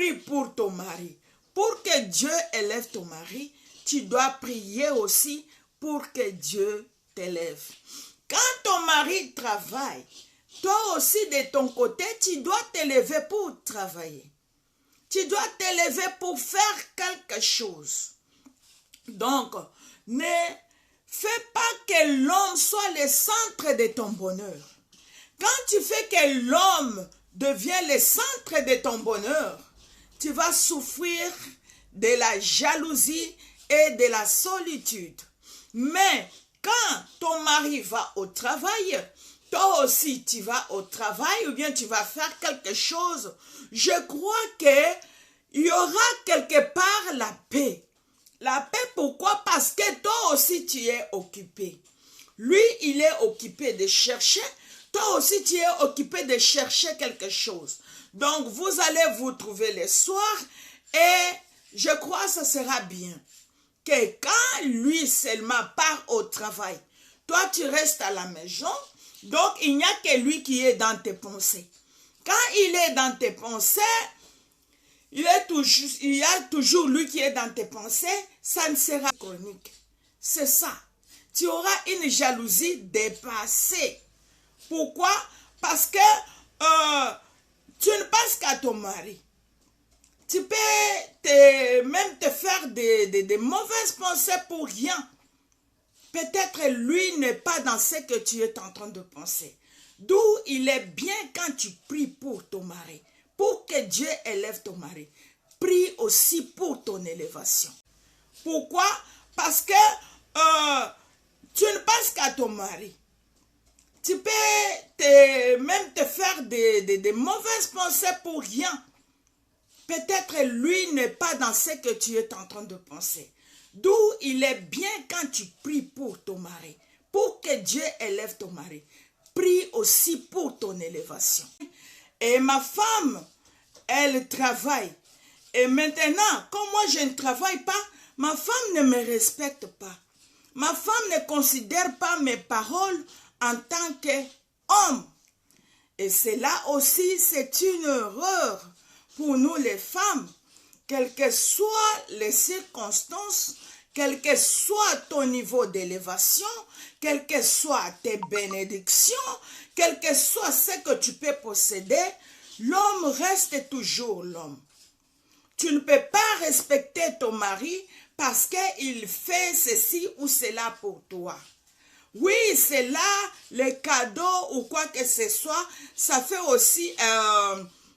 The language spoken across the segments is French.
pries pour ton mari, pour que Dieu élève ton mari, tu dois prier aussi pour que Dieu t'élève. Quand ton mari travaille, toi aussi de ton côté, tu dois t'élever pour travailler. Tu dois t'élever pour faire quelque chose. Donc, ne fais pas que l'homme soit le centre de ton bonheur. Quand tu fais que l'homme devient le centre de ton bonheur, tu vas souffrir de la jalousie et de la solitude. Mais quand ton mari va au travail, toi aussi tu vas au travail ou bien tu vas faire quelque chose, je crois qu'il y aura quelque part la paix. La paix, pourquoi? Parce que toi aussi tu es occupé. Lui, il est occupé de chercher. Toi aussi tu es occupé de chercher quelque chose. Donc vous allez vous trouver le soir et je crois que ce sera bien. Que quand lui seulement part au travail, toi tu restes à la maison, donc il n'y a que lui qui est dans tes pensées. Quand il est dans tes pensées, il y a toujours lui qui est dans tes pensées, ça ne sera pas chronique. C'est ça. Tu auras une jalousie dépassée. Pourquoi? Parce que tu ne penses qu'à ton mari. Tu peux même te faire des mauvaises pensées pour rien. Peut-être lui n'est pas dans ce que tu es en train de penser. D'où il est bien quand tu pries pour ton mari. Pour que Dieu élève ton mari. Prie aussi pour ton élévation. Pourquoi? Parce que tu ne penses qu'à ton mari. Tu peux même te faire des mauvaises pensées pour rien. Peut-être lui n'est pas dans ce que tu es en train de penser. D'où il est bien quand tu pries pour ton mari. Pour que Dieu élève ton mari. Prie aussi pour ton élévation. Et ma femme, elle travaille. Et maintenant, comme moi je ne travaille pas, ma femme ne me respecte pas. Ma femme ne considère pas mes paroles en tant qu'homme. Et cela aussi, c'est une erreur pour nous les femmes. Quelles que soient les circonstances, quel que soit ton niveau d'élévation, quelles que soient tes bénédictions, quel que soit ce que tu peux posséder, l'homme reste toujours l'homme. Tu ne peux pas respecter ton mari parce qu'il fait ceci ou cela pour toi. Oui, c'est là le cadeau ou quoi que ce soit, ça fait aussi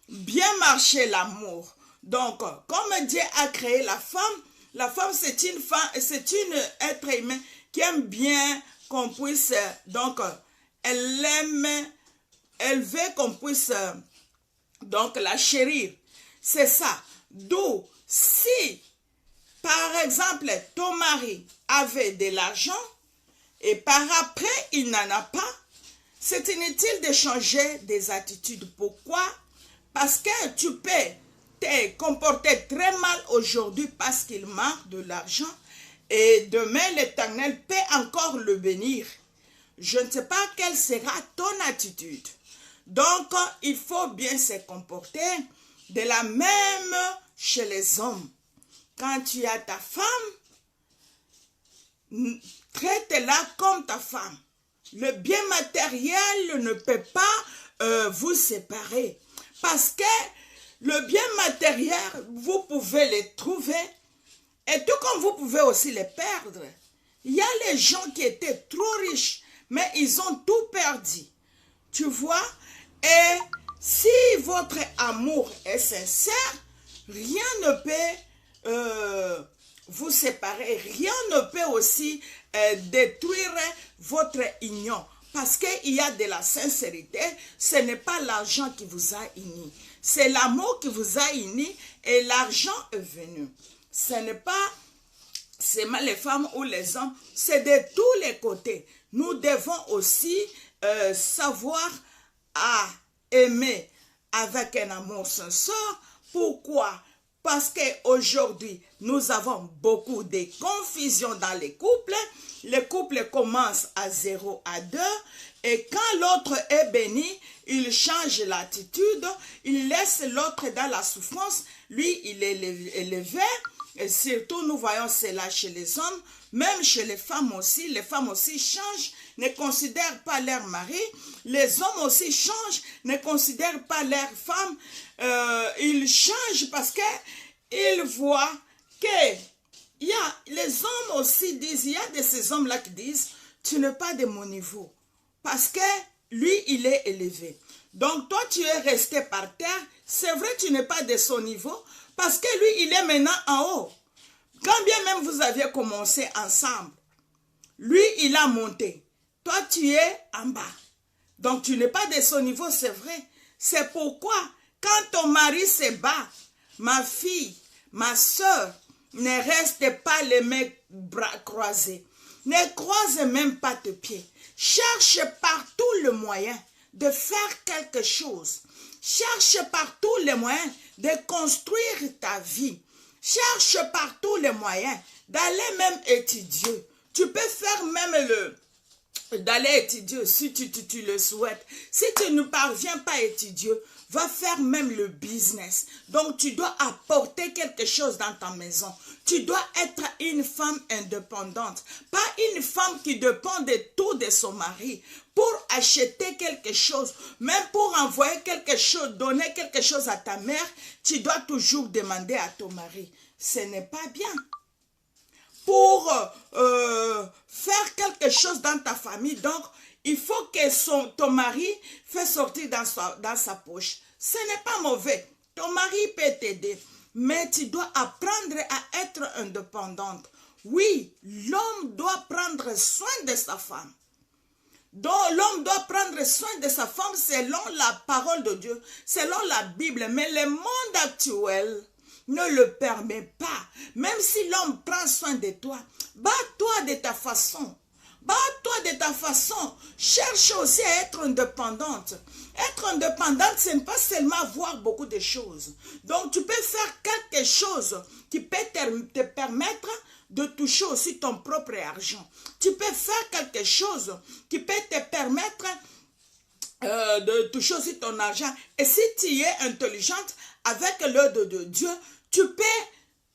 bien marcher l'amour. Donc, comme Dieu a créé la femme c'est une femme, c'est une être humain qui aime bien qu'on puisse, donc, elle veut qu'on puisse, donc, la chérir. C'est ça. D'où, si, par exemple, ton mari avait de l'argent, et par après, il n'en a pas, c'est inutile de changer des attitudes. Pourquoi? Parce que tu peux te comporter très mal aujourd'hui parce qu'il manque de l'argent et demain l'Éternel peut encore le bénir. Je ne sais pas quelle sera ton attitude. Donc, il faut bien se comporter de la même chez les hommes. Quand tu as ta femme, traite-la comme ta femme. Le bien matériel ne peut pas vous séparer. Parce que le bien matériel, vous pouvez les trouver. Et tout comme vous pouvez aussi les perdre. Il y a les gens qui étaient trop riches, mais ils ont tout perdu. Tu vois? Et si votre amour est sincère, rien ne peut vous séparer. Rien ne peut aussi détruire votre union. Parce qu'il y a de la sincérité, ce n'est pas l'argent qui vous a unis. C'est l'amour qui vous a unis et l'argent est venu. Ce n'est pas seulement les femmes ou les hommes, c'est de tous les côtés. Nous devons aussi savoir à aimer avec un amour sincère. Pourquoi? Parce qu'aujourd'hui, nous avons beaucoup de confusion dans les couples. Les couples commencent à 0 à 2 Et quand l'autre est béni, il change l'attitude, il laisse l'autre dans la souffrance, lui il est élevé, et surtout nous voyons cela chez les hommes, même chez les femmes aussi changent, ne considèrent pas leur mari, les hommes aussi changent, ne considèrent pas leur femme, ils changent parce qu'ils voient que les hommes aussi disent, il y a de ces hommes-là qui disent, tu n'es pas de mon niveau, parce que lui, il est élevé. Donc, toi, tu es resté par terre. C'est vrai, tu n'es pas de son niveau, parce que lui, il est maintenant en haut. Quand bien même vous aviez commencé ensemble, lui, il a monté. Toi, tu es en bas. Donc, tu n'es pas de son niveau, c'est vrai. C'est pourquoi, quand ton mari se bat, ma fille, ma soeur, ne reste pas les mains bras croisés. Ne croise même pas tes pieds. Cherche partout le moyen de faire quelque chose. Cherche partout les moyens de construire ta vie. Cherche partout les moyens d'aller même étudier. Tu peux faire même d'aller étudier si tu le souhaites. Si tu ne parviens pas à étudier, va faire même le business. Donc, tu dois apporter quelque chose dans ta maison. Tu dois être une femme indépendante. Pas une femme qui dépend de tout de son mari. Pour acheter quelque chose, même pour envoyer quelque chose, donner quelque chose à ta mère, tu dois toujours demander à ton mari. Ce n'est pas bien. Pour faire quelque chose dans ta famille, donc, il faut que ton mari fasse sortir dans sa poche. Ce n'est pas mauvais. Ton mari peut t'aider. Mais tu dois apprendre à être indépendante. Oui, l'homme doit prendre soin de sa femme. Donc, l'homme doit prendre soin de sa femme selon la parole de Dieu, selon la Bible. Mais le monde actuel ne le permet pas. Même si l'homme prend soin de toi, bats-toi de ta façon. Bats-toi de ta façon. Cherche aussi à être indépendante. Être indépendante, ce n'est pas seulement avoir beaucoup de choses. Donc, tu peux faire quelque chose qui peut te permettre de toucher aussi ton propre argent. Tu peux faire quelque chose qui peut te permettre de toucher aussi ton argent. Et si tu es intelligente, avec l'aide de Dieu, tu peux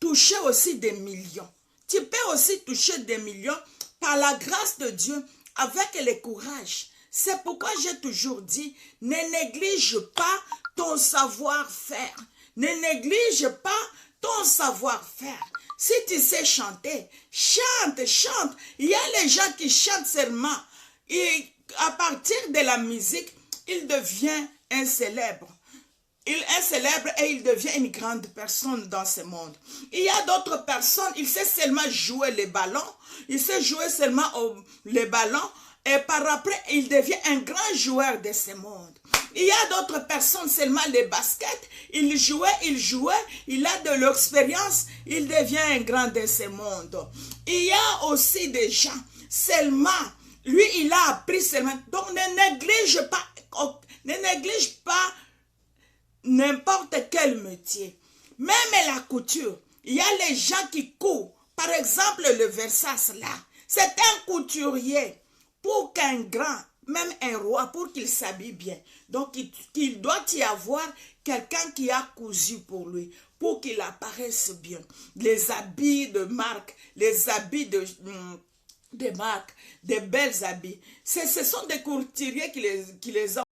toucher aussi des millions. Tu peux aussi toucher des millions par la grâce de Dieu, avec le courage. C'est pourquoi j'ai toujours dit, ne néglige pas ton savoir-faire. Ne néglige pas ton savoir-faire. Si tu sais chanter, chante, chante. Il y a les gens qui chantent seulement. Et à partir de la musique, il devient un célèbre. Un célèbre et il devient une grande personne dans ce monde. Il y a d'autres personnes, il sait seulement jouer les ballons. Il sait jouer seulement les ballons. Et par après, il devient un grand joueur de ce monde. Il y a d'autres personnes, seulement les baskets. Il jouait, il a de l'expérience, il devient un grand de ce monde. Il y a aussi des gens, seulement, lui, il a appris seulement. Donc, ne néglige pas n'importe quel métier. Même la couture. Il y a les gens qui courent. Par exemple, le Versace là. C'est un couturier. Pour qu'un grand, même un roi, pour qu'il s'habille bien. Donc, il doit y avoir quelqu'un qui a cousu pour lui, pour qu'il apparaisse bien. Les habits de marque, les habits de marque, des belles habits. Ce sont des couturiers qui les ont.